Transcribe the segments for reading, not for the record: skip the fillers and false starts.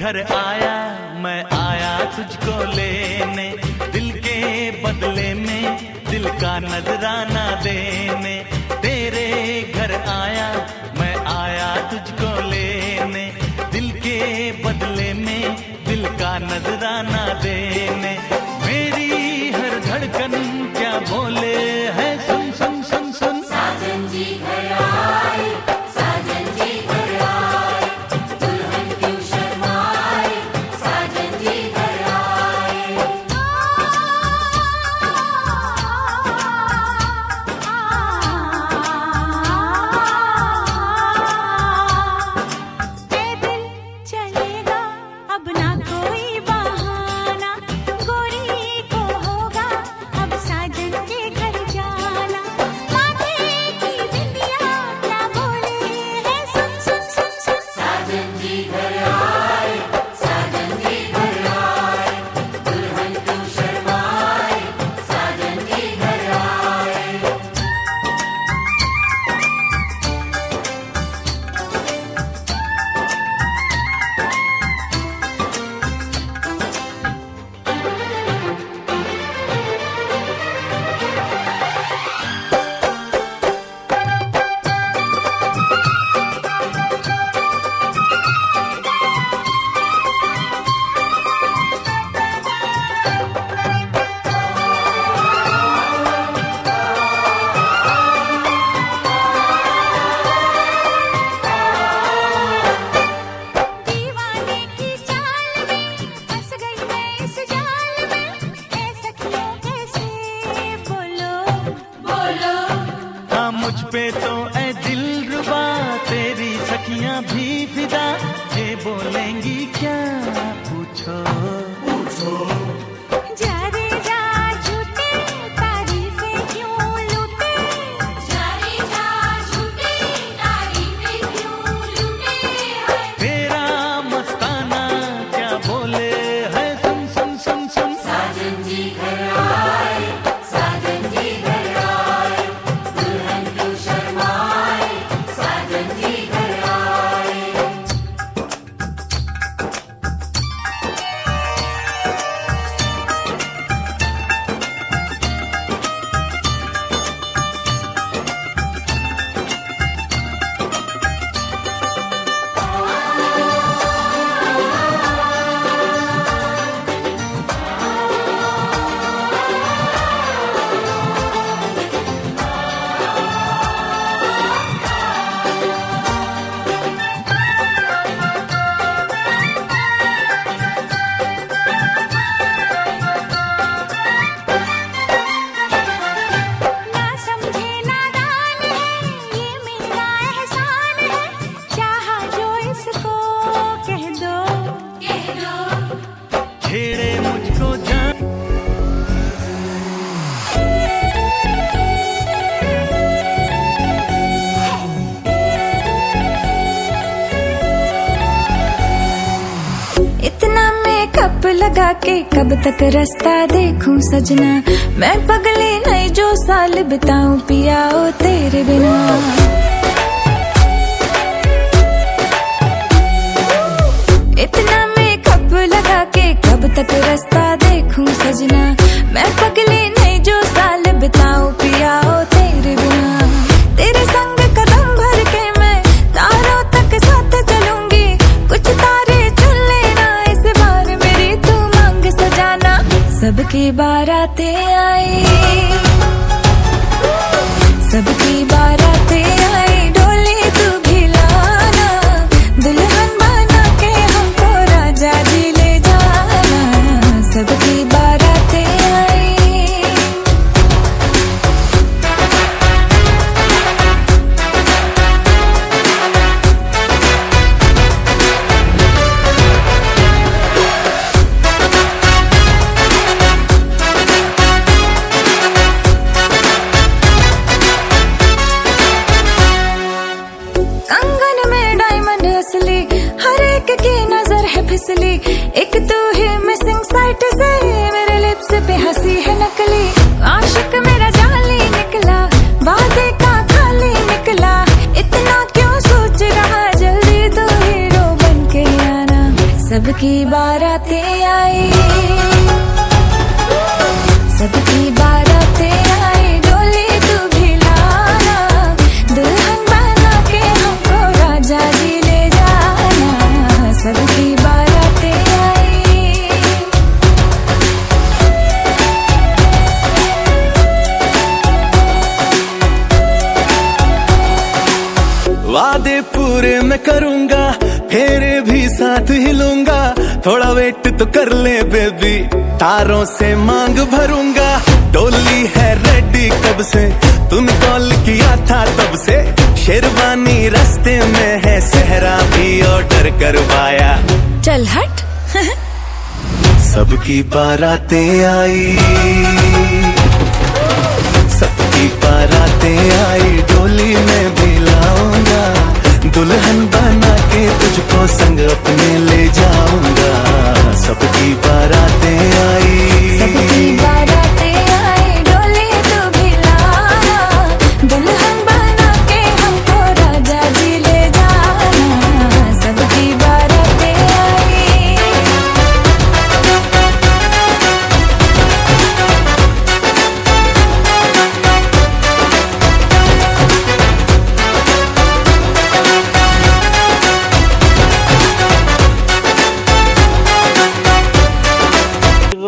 घर आया, मैं आया तुझको लेने, दिल के बदले में दिल का नजराना देने। तेरे घर आया, मैं आया तुझको लेने, दिल के बदले में दिल का नजराना देने। मेरी हर धड़कन क्या बोले है, सुन सुन सुन सुन। साजन जी घर आए, साजन जी घर आए, दुल्हन क्यों शर्माए, साजन जी घर आए। पैदल चलेगा अब ना कोई बहाना, गोरी को होगा अब साजन के घर जाना। माथे की बिंदिया क्या बोले है, सुन सुन सुन सुन। साजन जी घर आए, साजन जी घर आए, दुल्हन क्यों शर्माए, साजन जी घर आए। दीवाने की चाल में फंस गई मैं इस जाल में, ऐ सखियों कैसे बोलो बोलो हाँ मुझ पे तो ऐ दिलरुबा, तेरी सखियां भी फिदा, ये बोलेंगी क्या पूछो पूछो। जा रे जा झूठे तारीफें क्यों लूटे, जा रे जा झूठे तारीफें क्यों लूटे हैं। तेरा मस्ताना क्या बोले है, सुन सुन सुन सुन। साजन जी घर आए, साजन जी घर आए, दुल्हन क्यों शर्माए, साजन जी घर आए। ना समझे नादान है ये मेरा एहसान है, चाहा जो इसको कह दो। कह दो छेड़े मुझको जान इतना मेकअप लगा के कब तक रास्ता देखूं सजना, मैं पगली नहीं जो साल बिताऊं पिया ओ तेरे बिना। इतना मेकअप लगा के कब तक रास्ता देखूं सजना, मैं पगली नहीं जो साल बिताऊं पिया ओ तेरे बिना। तेरे संग कदम भर के मैं तारों तक साथ चलूंगी, कुछ तारे चुन लेना इस बार मेरी तू मांग सजाना। सबकी बारातें आई, सबकी बारातें आई, डोली तू भी लाना, दुल्हन बना के हमको राजा जी ले जाना। सबकी बारातें आई। कंगन में डायमंड असली, हर एक की नजर है फिसली, एक तू ही मिसिंग साइट से मेरे लिप्स पे हंसी है नकली। आशिक मेरा जाली निकला, वादे का खाली निकला, इतना क्यों सोच रहा, जल्दी तो हीरो बन के आना। सबकी वादे पूरे मैं करूंगा, फेरे भी साथ हिलूंगा। थोड़ा वेट तो कर ले बेबी, तारों से मांग भरूंगा। डोली है रेडी कब से, तूने कॉल किया था तब से। शेरवानी रास्ते में है, सहरा भी ऑर्डर करवाया। चल हट। सबकी बारातें आई, सबकी बारातें आई, डोली में भी लाऊंगा। दुल्हन बना के तुझको संग अपने ले जाऊंगा। सबकी बारातें आई, सबकी बारातें आई, डोली तू भी लाना। दुल्हन बना के हमको राजा जी ले जाना। सबकी बारातें आई।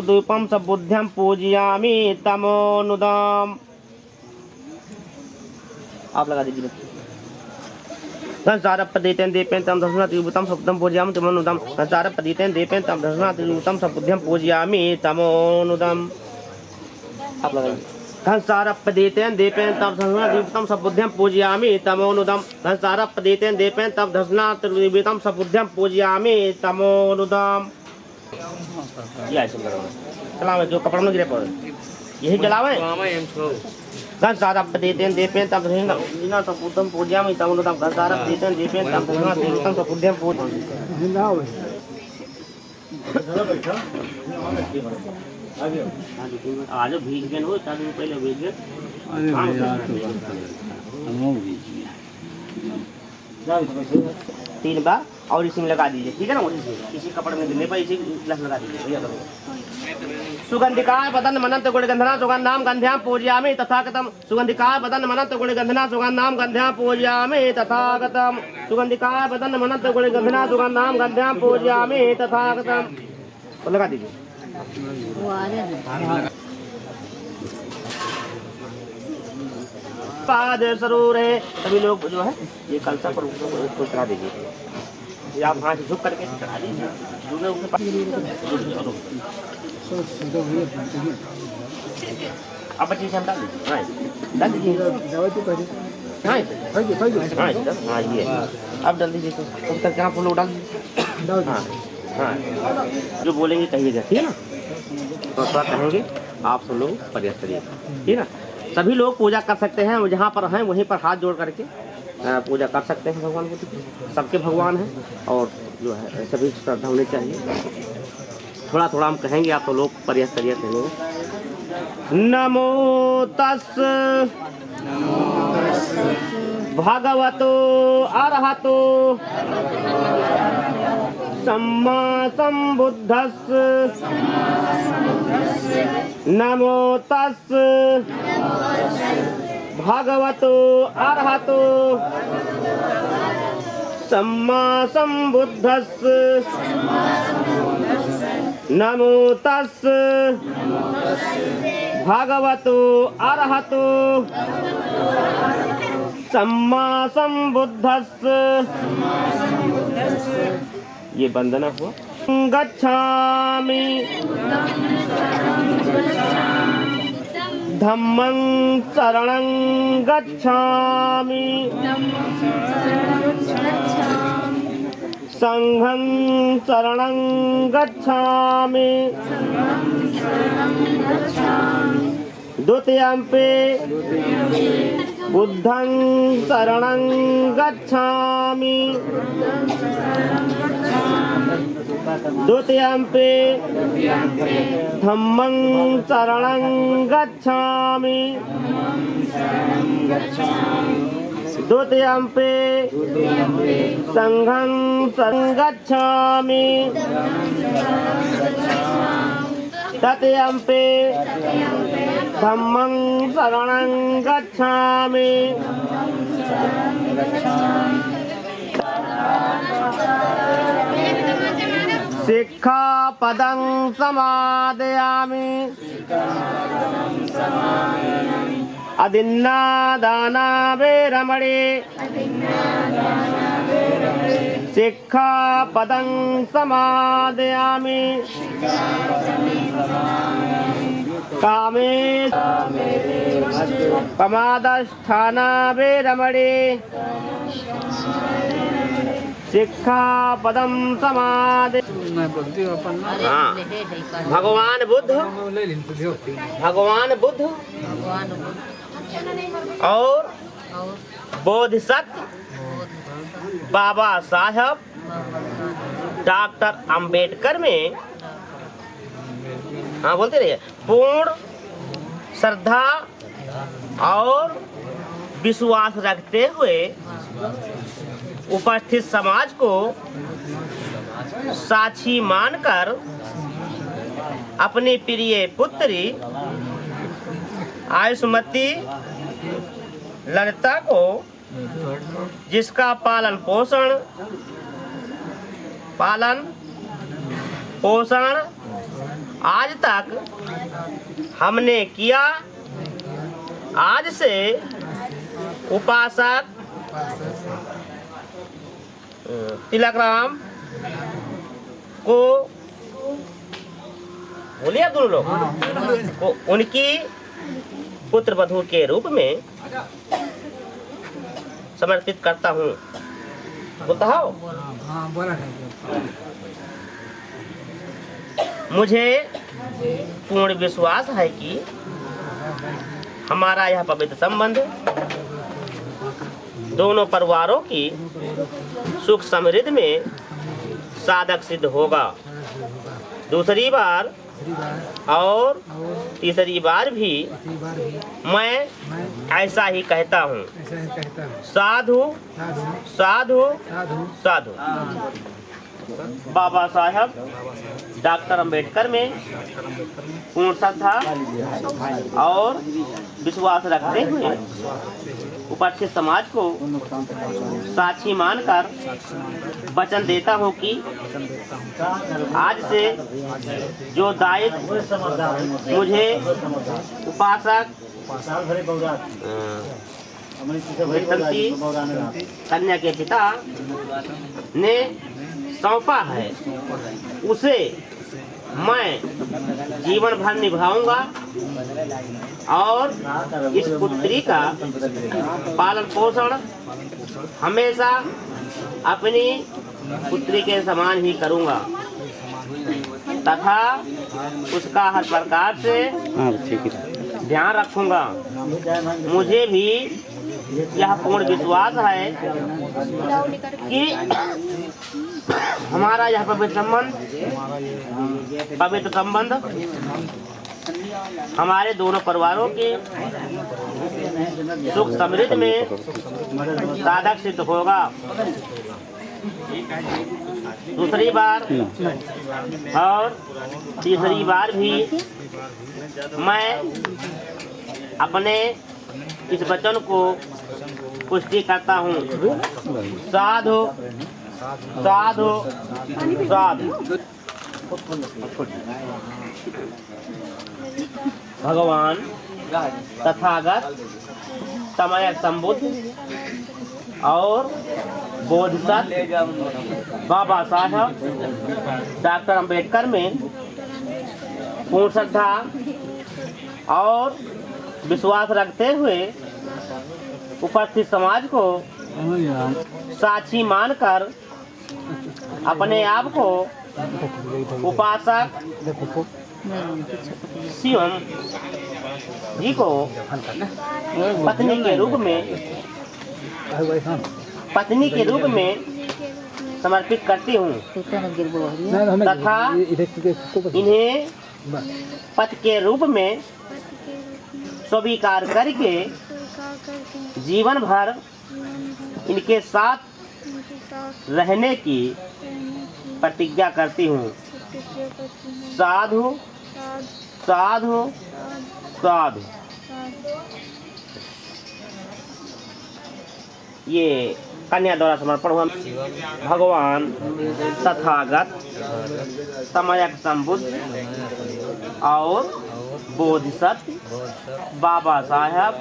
धूपम सबुद्ध्यम पूजयामि तमोनुदम। आप लगा दीजिए। संसारपदितेन दीपेन तम दर्शनातिभूतम सबुद्ध्यम पूजयामि तमोनुदम। संसारपदितेन दीपेन तम दर्शनातिभूतम सबुद्ध्यम पूजयामि तमोनुदम। आप लगा दीजिए। संसारपदितेन दीपेन तम दर्शनातिभूतम सबुद्ध्यम पूजयामि तमोनुदम। संसारपदितेन दीपेन तम दर्शनातिभूतम सबुद्ध्यम पूजयामि तमोनुदम। ये ऐसे करो, चलावे जो कपड़ा में गिरे पड़े यही चलावे। संसारपदितेन दीपेन तम दर्शनातिभूतम सबुद्ध्यम पूजयामि तमोनुदम। संसारपदितेन दीपेन तम दर्शनातिभूतम सबुद्ध्यम पूजयामि। आज भीग गए हो, 4 दिन पहले भीग गए। तीन बार और इसी में लगा दीजिए, ठीक है ना। इसी कपड़े में गिरने पर इसी गिलास लगा दीजिए भैया। सुगंधिकाय बदन मनंत गुणगंधना सुगंधाम गंध्याम पूजयामि तथागतम। सुगंधिकाय बदन मनंत गुणगंधना सुगंधाम गंध्याम पूजयामि तथागतम। सुगंधिकाय बदन मनंत गुणगंधना सुगंधाम गंध्याम पूजयामि तथागतम। तो लगा दीजिए। पाद जरूर है, सभी लोग जो है ये कलसा पर उसको चढ़ा दीजिए। ये आप हाथ झुक करके चढ़ा दीजिए। अब अच्छी से हम डाल दीजिए। डाल दीजिए। हाँ ये अब डाल दीजिए। तब तक यहाँ फूल डाल दीजिए। हाँ जो बोलेंगे कहिएगा, ठीक है ना। तो थोड़ा कहेंगे आप सब लोग प्रयास करिए, ठीक है ना। सभी लोग पूजा कर सकते हैं, जहाँ पर हैं वहीं पर हाथ जोड़ करके पूजा कर सकते हैं भगवान को। सबके भगवान हैं और जो है सभी श्रद्धा होनी चाहिए। थोड़ा थोड़ा हम कहेंगे, आप तो लोग प्रयास करिए कहेंगे। नमो तस् भगवतो अरहतो सम्मा संबुद्धस्। नमो तस् भगवतो अरहतो सम्मा संबुद्धस्। नमो तस् भगवतो अरहतो सम्मा संबुद्धस्। ये वंदना हुआ। गच्छामि धम्मं शरणं गच्छामि संघं शरणं गच्छामि। द्वितीयम्पि बुद्धं शरणं गच्छामि। द्वितीयम्पि धम्मं शरणं गच्छामि। द्वितीयम्पि संघं शरणं गच्छामि। तृतीयम्पि धम्मं शरणं गच्छामि। सिक्खापदं समादयामि। अदिन्ना दाना वेरमणि सिक्खापदं समादयामि कामे प्रमादस्थाना वेरमणि सिक्खापदं समादे। हाँ, भगवान बुद्ध और बोधिसत्व बाबा साहब डॉक्टर अंबेडकर में, हाँ बोलते रहिए, पूर्ण श्रद्धा और विश्वास रखते हुए उपस्थित समाज को साक्षी मानकर अपनी प्रिय पुत्री आयुष्मती ललिता को, जिसका पालन पोषण आज तक हमने किया, आज से उपासक तिलकराम को, बोलिए आप दोनों लोग, को उनकी पुत्र वधू के रूप में समर्पित करता हूँ। बोलता हो? मुझे पूर्ण विश्वास है कि हमारा यह पवित्र संबंध दोनों परिवारों की सुख समृद्धि में साधक सिद्ध होगा। दूसरी बार और तीसरी बार भी मैं ऐसा ही कहता हूँ। साधु साधु साधु। बाबा साहब डॉक्टर अंबेडकर में पूर्ण श्रद्धा और विश्वास रखते हुए उपस्थित समाज को साक्षी मानकर वचन देता हूँ कि आज से जो दायित्व मुझे उपासक कन्या के पिता ने सौंपा है, उसे मैं जीवन भर निभाऊंगा और इस पुत्री का पालन पोषण हमेशा अपनी पुत्री के समान ही करूंगा तथा उसका हर प्रकार से ध्यान रखूंगा। मुझे भी यह पूर्ण विश्वास है कि हमारा यह पवित्र संबंध हमारे दोनों परिवारों के सुख समृद्धि में साधक सिद्ध होगा। दूसरी बार और तीसरी बार भी मैं अपने इस वचन को पुष्टि करता हूँ। साधु साधु साधु। भगवान तथागत समय संबुद्ध और बोधिसत्व बाबा साहब डॉक्टर अंबेडकर में पूर्ण श्रद्धा और विश्वास रखते हुए उपस्थित समाज को साक्षी मानकर अपने आप को उपासक शिवम जी को पत्नी के रूप में समर्पित करती हूँ तथा इन्हें पति के रूप में स्वीकार करके जीवन भर इनके साथ रहने की प्रतिज्ञा करती हूँ। साधु साधु साधु। ये कन्या द्वारा समर्पण हुआ। भगवान तथागत समयक संबुद्ध और बोधिसत्व बाबा साहब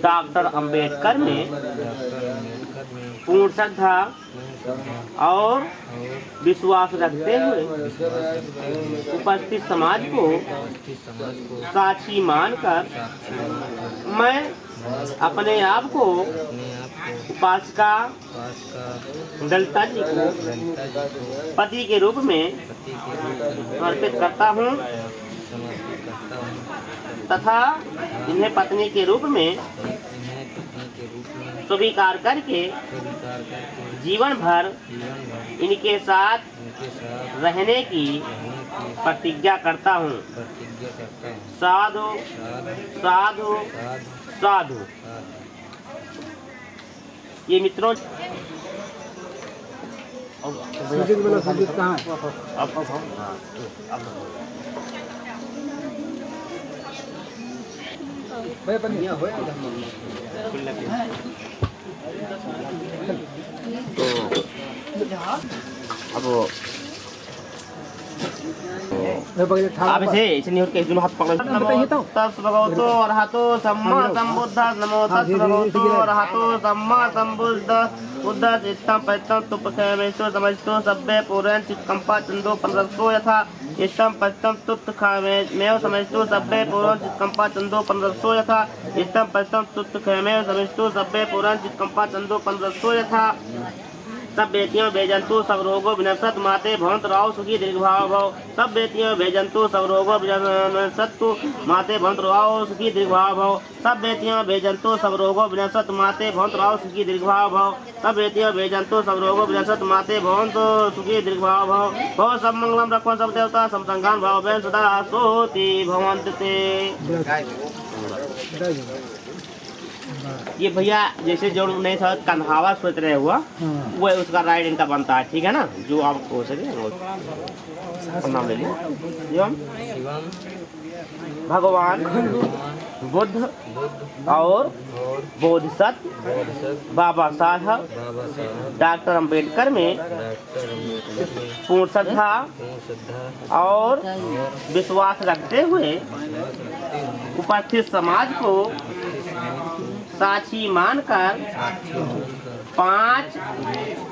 डॉक्टर अंबेडकर में पूर्ण श्रद्धा और विश्वास रखते हुए उपस्थित समाज को साक्षी मानकर मैं अपने आप को उपासका ललिता जी को पति के रूप में समर्पित करता हूँ तथा इन्हें पत्नी के रूप में स्वीकार करके जीवन भर इनके साथ रहने की प्रतिज्ञा करता हूँ। साधु साधु साधु। ये मित्रों अब इसे नहीं के दोनों हाथ पकड़ नमो तस् भगवतो अरहतो सम्मा संबुद्धः नमो तस् भगवतो अरहतो सम्मा संबुद्धः बुद्धः चित्तं पवित्रं तुपखेमेश्वर समस्तो सब्बे पूर्णं चित्कंपा चंदो 1500 यथा इष्टं पवित्रं तुत्तखामेव समस्तो सब्बे पूर्णं चित्कंपा चंदो 1500 यथा इष्टं पवित्रं तुत्तखामेव समस्तो सब्बे पूर्णं चित्कंपा चंदो 1500 यथा सब बेटियों बेजंतु सब रोगों विनशत माते भवंत राव सुखी दीर्घभाव भव। सब बेटियों बेजंतु सब रोगों विनशत माते भवंत राव सुखी दीर्घभाव भव। सब बेटियों बेजंतु सब रोगों विनशत माते भवंत राव सुखी दीर्घभाव भव। सब बेटियों बेजंतु सब रोगों विनशत माते भवंत सुखी दीर्घभाव भव। भव सब मंगलम रखो सब देवता सब संघान भाव बहन सदा सोती भवंत ते। ये भैया जैसे जो नहीं था कन्हावा सोच रहे हुआ वो उसका राइट इनका बनता है, ठीक है ना। जो आप हो सके नाम ले लीजिए। भगवान बुद्ध और बोधिसत्व बाबा साहब डॉक्टर अंबेडकर में पूर्ण श्रद्धा और विश्वास रखते हुए उपस्थित समाज को साक्षी मानकर 5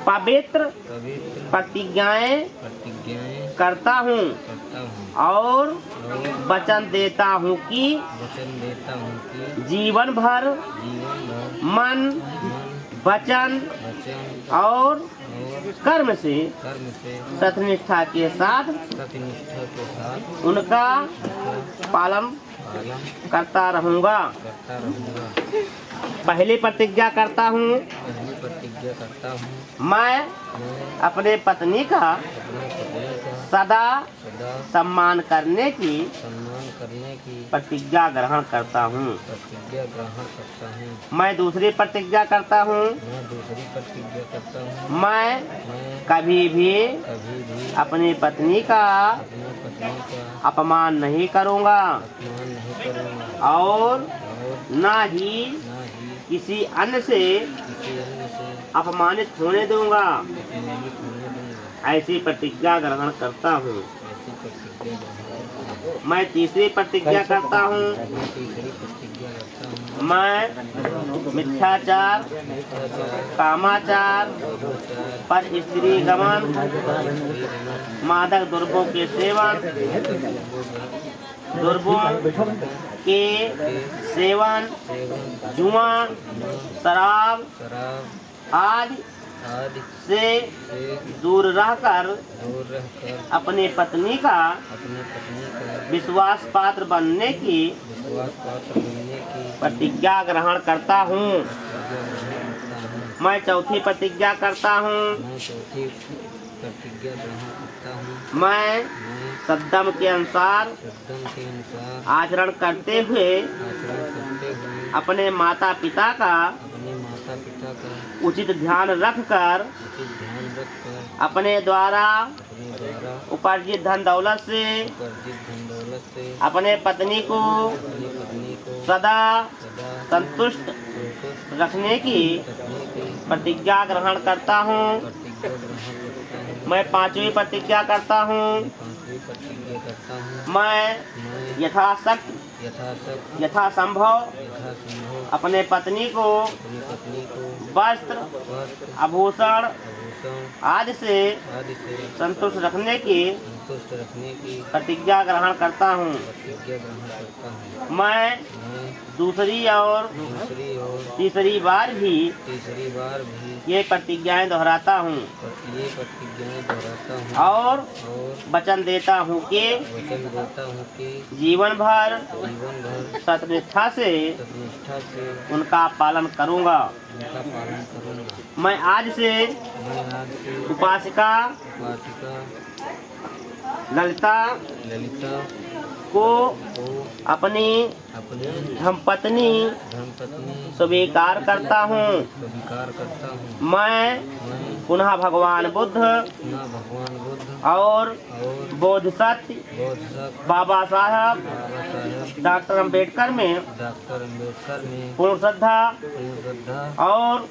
पवित्र प्रतिज्ञाएं करता हूँ और वचन देता हूँ कि जीवन भर मन वचन और कर्म से सत्यनिष्ठा के साथ उनका पालन करता रहूँगा। पहली प्रतिज्ञा करता हूँ मैं अपने पत्नी का सदा सम्मान करने की प्रतिज्ञा ग्रहण करता हूँ। मैं दूसरी प्रतिज्ञा करता हूँ मैं कभी भी अपनी पत्नी का अपमान नहीं करूँगा और न ही किसी अन्य से अपमानित होने दूंगा। ऐसी प्रतिज्ञा ग्रहण करता हूँ। मैं तीसरी प्रतिज्ञा करता हूँ मैं मिथ्याचार कामाचार पर स्त्री गमन मादक द्रव्यों के सेवन के सेवन जुआ शराब आदि से दूर रहकर अपने पत्नी का विश्वास पात्र बनने की प्रतिज्ञा ग्रहण करता हूँ। मैं चौथी प्रतिज्ञा करता हूँ मैं सद्धर्म के अनुसार आचरण करते हुए अपने माता पिता का उचित ध्यान रखकर अपने द्वारा उपार्जित धन दौलत से अपने पत्नी को सदा संतुष्ट रखने की प्रतिज्ञा ग्रहण करता हूँ। मैं पांचवी प्रतिज्ञा करता हूँ मैं यथाशक्ति यथाशक्ति यथासंभव यथासंभव अपने पत्नी को अपनी पत्नी को वस्त्र वस्त्र आभूषण आभूषण आदि से आदि से संतुष्ट रखने की संतुष्ट रखने की प्रतिज्ञा ग्रहण करता हूँ। प्रतिज्ञा ग्रहण करता हूँ। मैं मैं दूसरी और दूसरी और तीसरी बार भी तीसरी बार भी ये प्रतिज्ञाएं दोहराता हूँ ये प्रतिज्ञाएं दोहराता हूँ और और वचन देता हूँ कि वचन देता हूँ कि जीवन भर जीवन भर सत्यनिष्ठा से सत्यनिष्ठा से उनका पालन करूँगा। उनका पालन करूँगा। मैं आज से मैं आज से उपासिका उपासिका ललिता ललिता को को अपनी अपनी धर्मपत्नी धर्मपत्नी स्वीकार करता हूँ। स्वीकार करता हूँ। मैं मैं पुनः भगवान बुद्ध पुनः भगवान बुद्ध और और बोधिसत्व बोधिसत्व बाबा साहब बाबा साहेब डॉक्टर अंबेडकर में डॉक्टर अम्बेडकर में पूर्ण श्रद्धा पूर्ण श्रद्धा और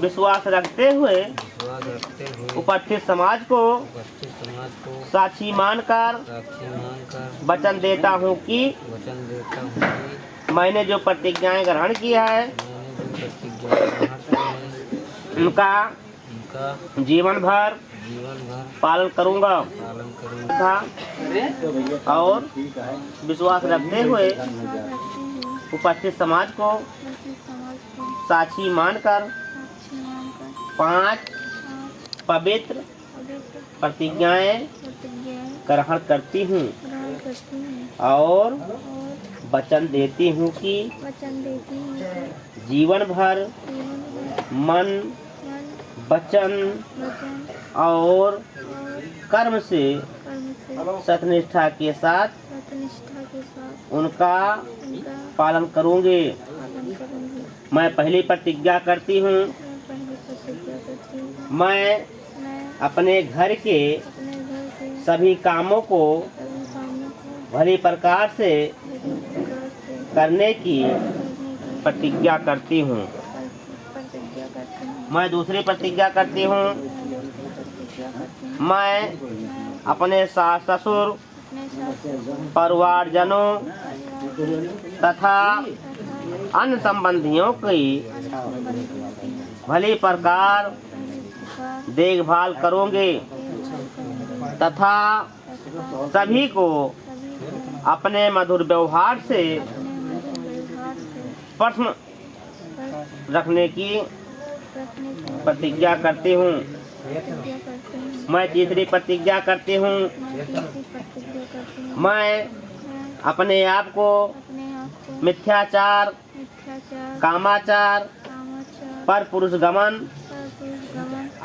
विश्वास रखते हुए विश्वास रखते हुए उपस्थित समाज को उपस्थित समाज को साक्षी मानकर साक्षी मानकर वचन देता हूँ कि वचन देता हूँ कि मैंने जो प्रतिज्ञाएं ग्रहण किया है मैंने जो प्रतिज्ञा ग्रहण की है उनका उनका जीवन भर जीवन भर पालन करूँगा पालन करूँगा था और विश्वास रखते हुए उपस्थित समाज को साक्षी मानकर 5 पवित्र प्रतिज्ञाएं ग्रहण करती हूँ और वचन देती हूँ कि जीवन भर मन वचन और कर्म से सत्यनिष्ठा के साथ उनका पालन करूँगी। मैं पहली प्रतिज्ञा करती हूँ मैं अपने घर के सभी कामों को भली प्रकार से करने की प्रतिज्ञा करती हूँ। मैं दूसरी प्रतिज्ञा करती हूँ मैं अपने सास ससुर परिवारजनों तथा अन्य संबंधियों की भली प्रकार देखभाल करूँगी तथा सभी को अपने मधुर व्यवहार से प्रश्न रखने की प्रतिज्ञा करती हूँ। मैं तीसरी प्रतिज्ञा करती हूँ मैं अपने आप को मिथ्याचार कामाचार पर पुरुष गमन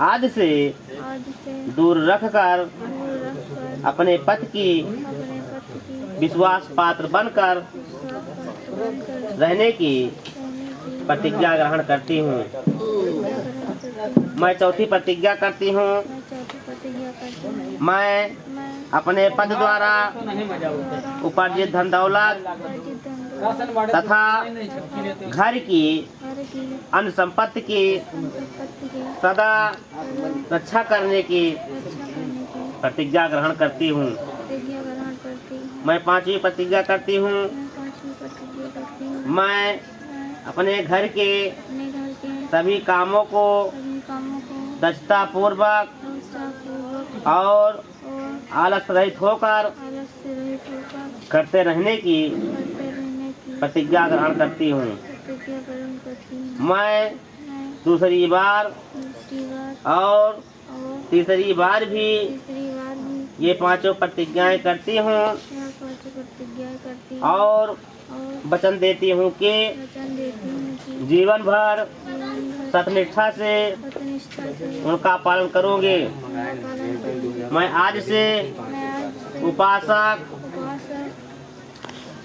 आदि से दूर रखकर अपने पति की विश्वास पात्र बनकर रहने की प्रतिज्ञा ग्रहण करती हूँ। मैं चौथी प्रतिज्ञा करती हूँ मैं अपने पद द्वारा उपार्जित धन दौलत तथा घर की अन्य संपत्ति की सदा रक्षा करने की प्रतिज्ञा ग्रहण करती हूँ। मैं पांचवी प्रतिज्ञा करती हूँ मैं अपने घर के सभी कामों को दक्षता पूर्वक और आलस रहित होकर करते रहने की प्रतिज्ञा ग्रहण करती हूँ। मैं दूसरी बार और तीसरी बार भी ये पांचों प्रतिज्ञाएं करती हूँ और वचन देती हूँ कि जीवन भर सत्यनिष्ठा से उनका पालन करूँगी। मैं आज से उपासक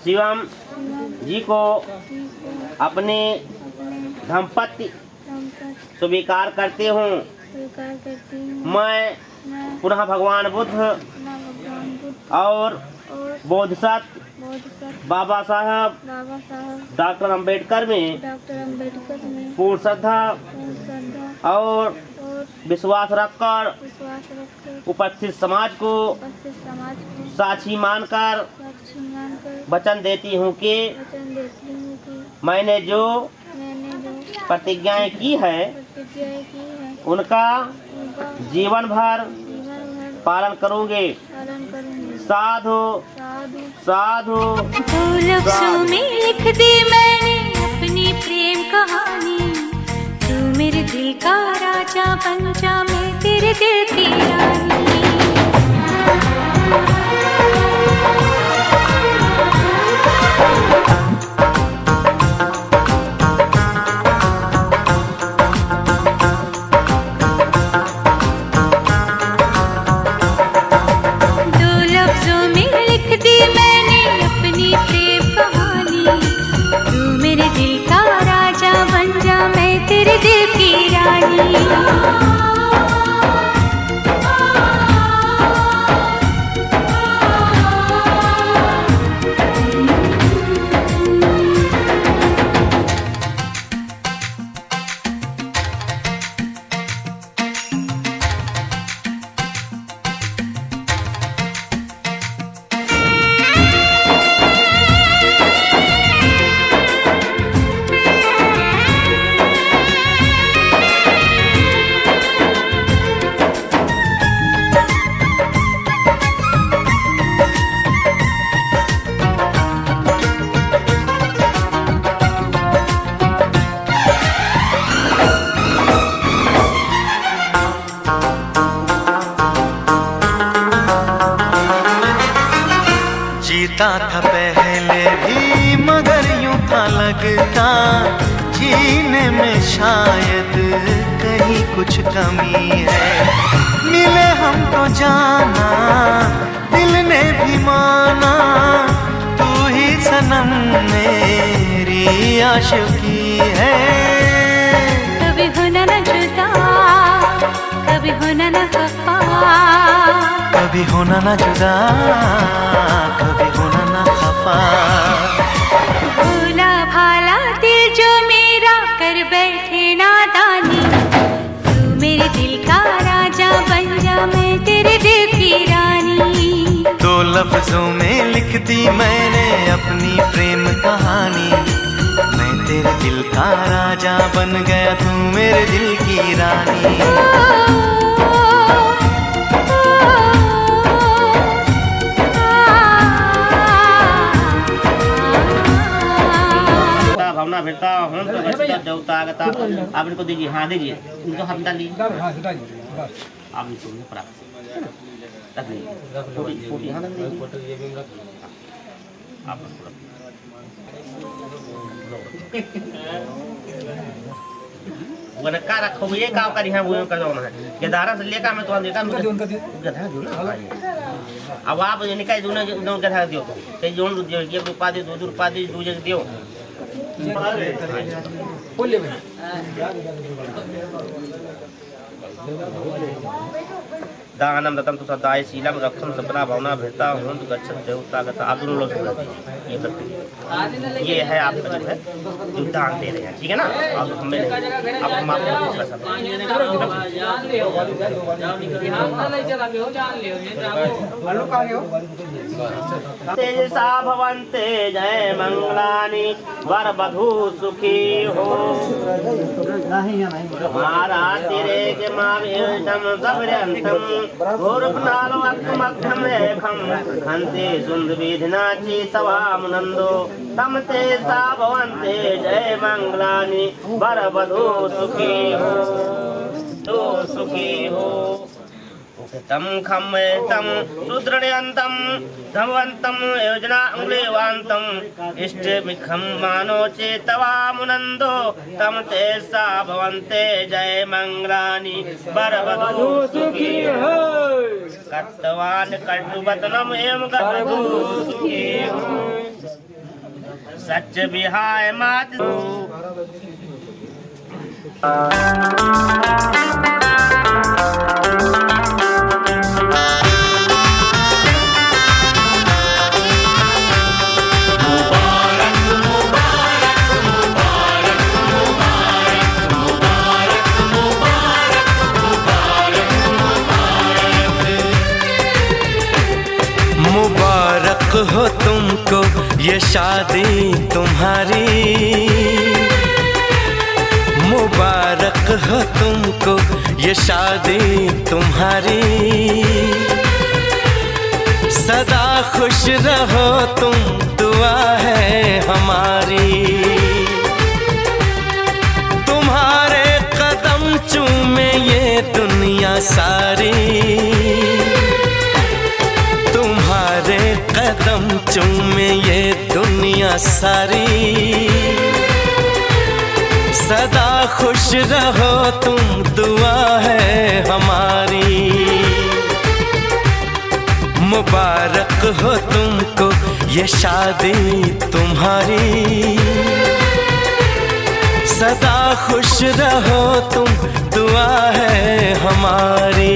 शिवम जी को अपनी धर्मपत्नी स्वीकार करती हूँ। मैं पुनः भगवान बुद्ध और बोधिसत्व बाबा साहब डॉक्टर अंबेडकर में पूर्ण श्रद्धा और विश्वास रखकर उपस्थित समाज को साक्षी मानकर सुनवान कर वचन देती हूँ कि वचन देती हूँ कि मैंने जो मैंने जो प्रतिज्ञाएं की है प्रतिज्ञाएं की है उनका उनका जीवन भर जीवन भर पालन करूँगी। पालन करूँगी। साधु साधु साधु। दो लफ्जों में लिख दी मैंने अपनी प्रेम कहानी। तू मेरे दिल का राजा बन जा, मैं तेरे दिल की रानी। दो लफ्जों में लिख दी मैंने अपनी प्रेम कहानी। तू मेरे दिल का राजा बन जा, मैं तेरे दिल की रानी। जीता था पहले भी मगर यूं था लगता जीने में शायद कहीं कुछ कमी है। मिले हमको जाना दिल ने भी माना, तू ही सनम मेरी आशिकी है। कभी होना न जुदा, कभी होना न खफा, कभी होना ना जुदा, कभी होना ना खफा। भोला भाला दिल जो मेरा कर बैठे नादानी। तू मेरे दिल का राजा बन जा, मैं तेरे दिल की रानी। दो लफ्जों में लिख दी मैंने अपनी प्रेम कहानी। मैं तेरे दिल का राजा बन गया, तू मेरे दिल की रानी। भावना भेटता हम तो गच्छता देवता आगता। आप इनको दीजिए, हाँ दीजिए, इनको हाथ डाल लीजिए। आप इनको प्राप्त रख लीजिए। फोटी हाँ रख लीजिए। आप वो का रखो ये काम करी है, वो का जाना है केदारा से लेकर मैं तो देखा गधा दो ना। अब आप निकाय दो ना गधा दियो ते जोन दियो, एक रुपया दे, 2 रुपया दे, 2 जग दियो। बोले भाई दानम दत्तम तुसा दाय शीलम रक्षम सपना भावना भेटता हूं तो गच्छत देवता गता। आप दोनों लोग ये करते, ये है आपका जो है जो दान दे रहे हैं, ठीक है ना। आप हमें आप हम आपको पैसा तेज सा भवन्ते जय मंगलानि वर वधू सुखी हो। मारा तेरे के मावेशम सबरंतम घोरपनालो अक्मक्खम रेखम हंते सुंद विधिनाची सवा मुनंदो तम ते सा भवन्ते जय मंगलानि वर वधू सुखी हो। तो सुखी हो तम खम तम सुदृढ़यंतम धमवंतम योजना अंगुलेवांतम इष्ट मिखम मानो चेतवा मुनंदो तम ते सा भवन्ते जय मंगलानि वरवधू सुखी हो। कर्तवान कटुवतनम एवं गतवधू सुखी हो। सच विहाय मात मुबारक हो तुम ये शादी तुम्हारी, मुबारक हो तुमको ये शादी तुम्हारी। सदा खुश रहो तुम, दुआ है हमारी। तुम्हारे कदम चूमे ये दुनिया सारी, तुम्हारे कदम चूमे ये दुनिया सारी। सदा खुश रहो तुम, दुआ है हमारी। मुबारक हो तुमको ये शादी तुम्हारी। सदा खुश रहो तुम, दुआ है हमारी।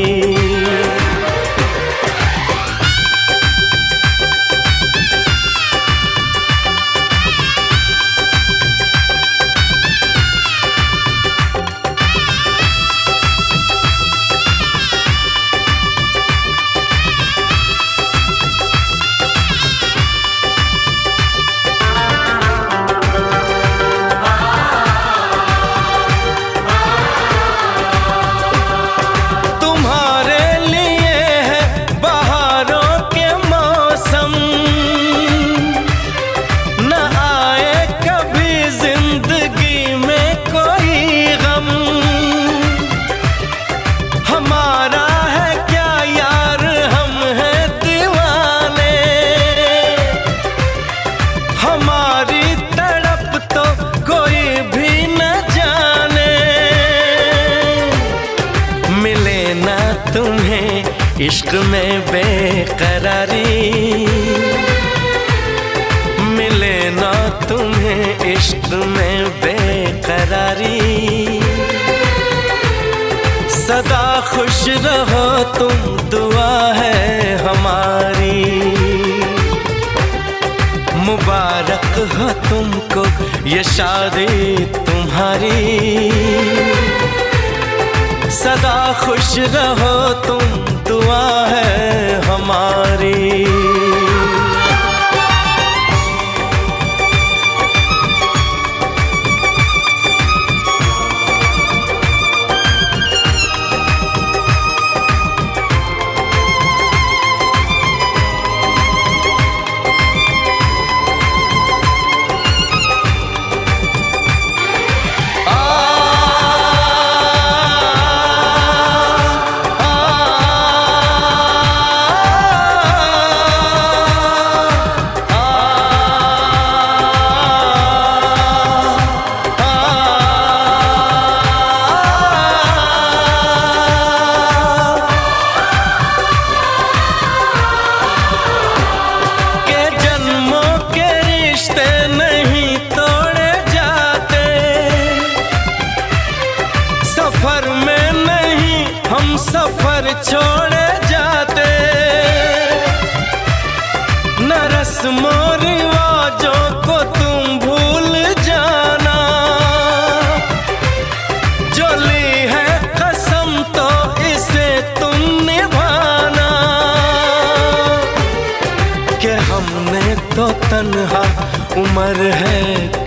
इश्क में बेकरारी मिले ना तुम्हें, इश्क में बेकरारी। सदा खुश रहो तुम, दुआ है हमारी। मुबारक हो तुमको ये शादी तुम्हारी। सदा खुश रहो तुम, दुआ है हमारी। सफर छोड़े जाते, न रस्मों रिवाजों को तुम भूल जाना। जो ली है कसम तो इसे तुम निभाना। कि हमने तो तन्हा उम्र है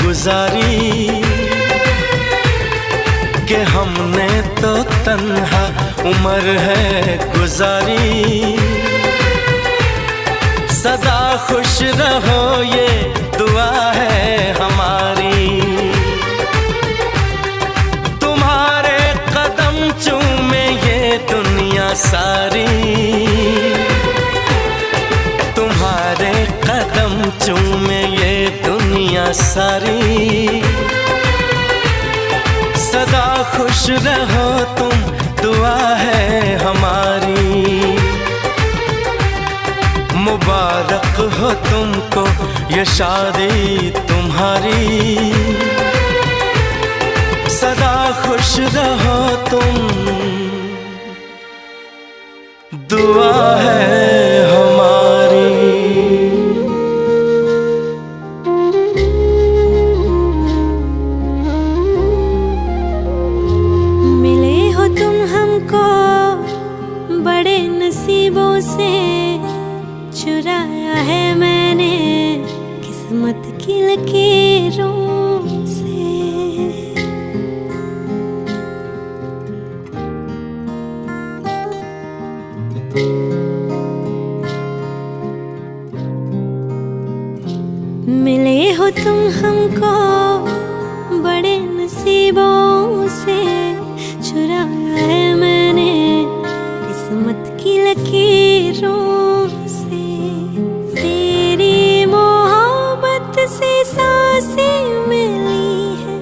गुजारी, कि हमने तो तन्हा उम्र है गुजारी। सदा खुश रहो ये दुआ है हमारी। तुम्हारे कदम चूमे ये दुनिया सारी, तुम्हारे कदम चूमे ये दुनिया सारी। सदा खुश रहो तुम, दुआ है हमारी। मुबारक हो तुमको ये शादी तुम्हारी। सदा खुश रहो तुम, दुआ है हमारी। मिले हो तुम हमको बड़े नसीबों से, चुराया है मैंने किस्मत मिले हो तुम हमको बड़े नसीबों से, चुराया है मैंने किस्मत की लकीरों से। तेरी मोहब्बत से सांसें मिली है,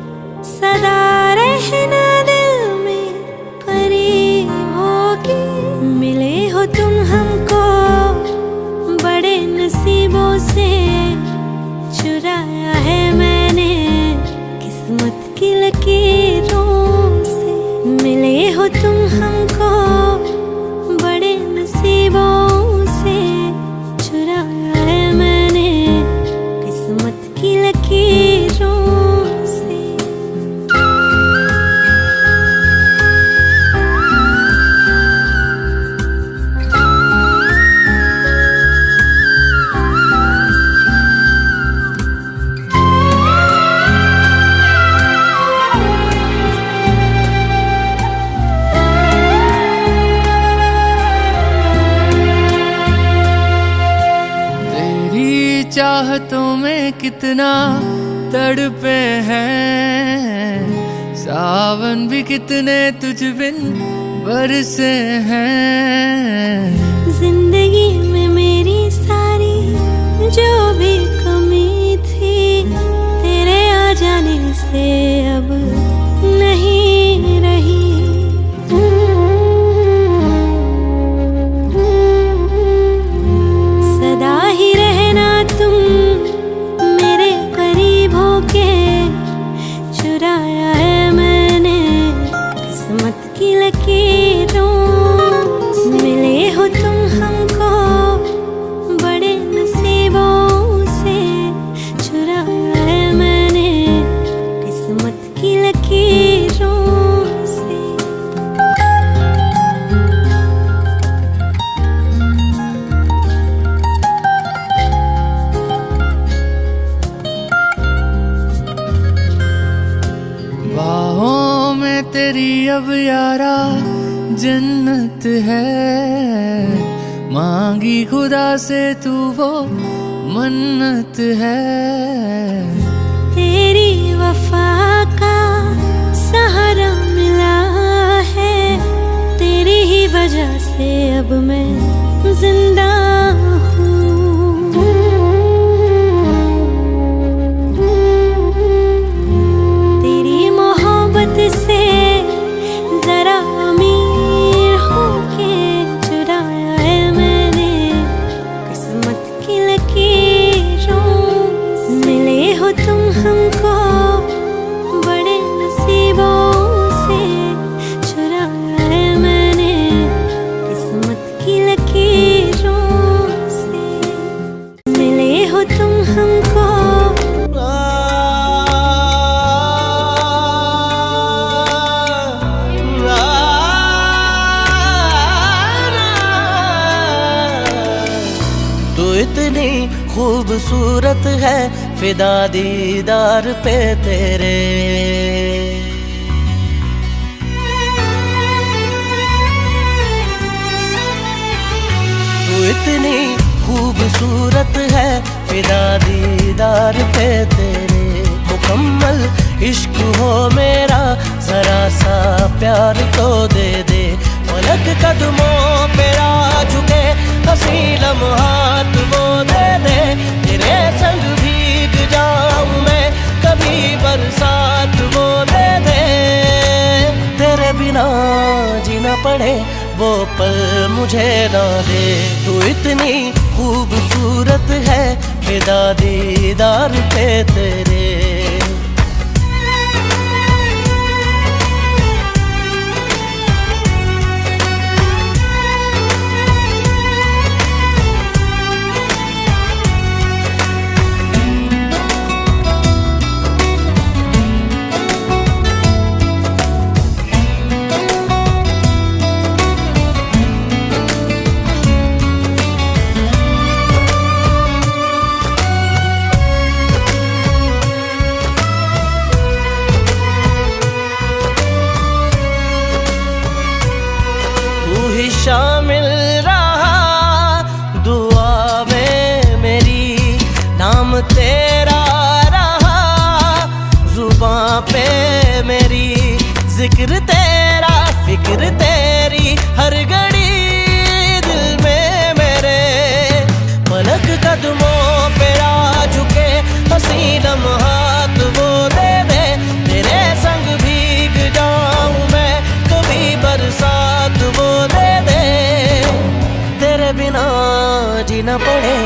सदा रहना दिल में करीब होगी। मिले हो तुम हमको बड़े नसीबों से, चुराया है मैंने किस्मत की लकीरों से। मिले हो तुम हमको बड़े नसीबों से, चुराया है मैंने किस्मत की लकीरों से। तेरी चाहतों में कितना तड़पे हैं, सावन भी कितने तुझ बिन बरसे हैं। जिंदगी में मेरी सारी जो भी कमी थी, तेरे आ जाने से अब नहीं रही। सदा ही रहना तुम मेरे करीब होके, चुराया है मैंने किस्मत की लकीरों से। मिले हो तुम हमको बड़े नसीबों से, चुराया है मैंने किस्मत की लकीरों से। बाहों में तेरी अब यारा जन्नत है, मांगी खुदा से तू वो मन्नत है। तेरी वफा का सहारा मिला है, तेरी ही वजह से अब मैं जिंदा हूँ। तेरी मोहब्बत से जरा अमीर होके, चुराया है मैंने किस्मत की लकीरों से। मिले हो तुम हमको बड़े नसीबों से, चुराया है मैंने किस्मत की लकीरों से। मिले हो तुम हमको तू इतनी खूबसूरत है, फिदा दीदार पे तेरे। तू इतनी खूबसूरत है, फिदा दीदार पे तेरे। मुकम्मल इश्क हो मेरा, जरा सा प्यार तो दे दे। पलक कदमों पे आ चुके, हंसी लम्हात वो दे दे। तेरे संग भीग जाऊं मैं, कभी बरसात वो दे दे। तेरे बिना जीना पड़े वो पल मुझे ना दे। तू इतनी खूबसूरत है, फिदा दीदार पे तेरे। जिक्र तेरा फिक्र तेरी हर घड़ी दिल में मेरे। पलक कदमों पे आ झुके हंसी लम्हात वो दे दे, तेरे संग भीग जाऊं मैं कभी बरसात वो दे दे, तेरे बिना जीना पड़े।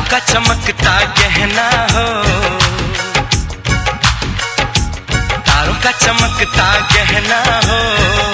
का चमकता गहना हो, तारों का चमकता गहना हो,